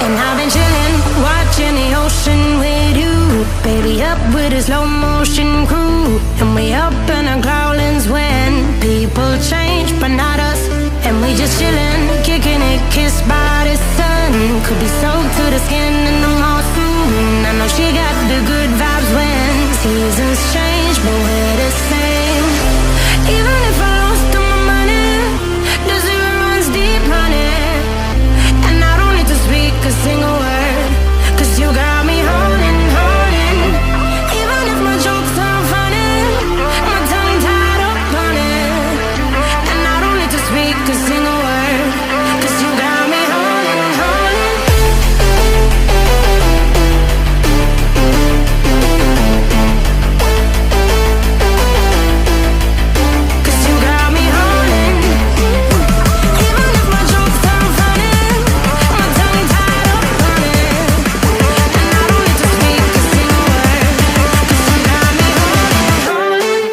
And I've been chillin', watching the ocean with you. Baby, up with a slow motion crew. And we up in our growlings when people change, but not us. And we just chillin', kicking it, kissed by the sun. Could be soaked to the skin in the mall soon. I know she got the good vibes when seasons change, but we're the same. Even if I lost all my money, the zero runs deep, honey. And I don't need to speak a single word, 'cause you got me holding, holding. Even if my jokes aren't funny, my tongue tied up on it. And I don't need to speak a single word, 'cause you got me holding, holding. 'Cause you got me holding. Even if my jokes aren't funny, my tongue tied up on it. And I don't need to speak a single word, 'cause you got me holding, holding.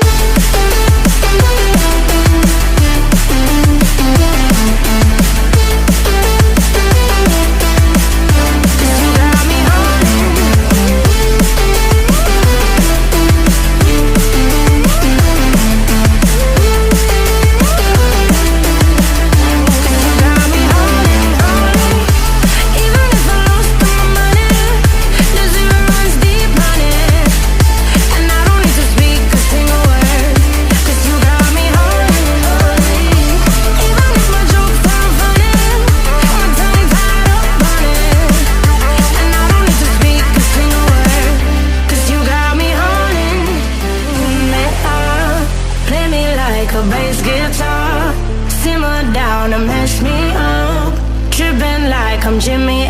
'Cause you got me holding. You got me holding, holding. Even if I lost all my money, the zero runs deep, honey. And I don't need to speak a single word, 'cause you got me holding, holding. Even if my jokes aren't funny, my tongue tied up on it. And I don't need to speak a single word, 'cause you got me holding me up. Play me like a bass guitar, simmer down and mash me up. Tripping like I'm Jimmy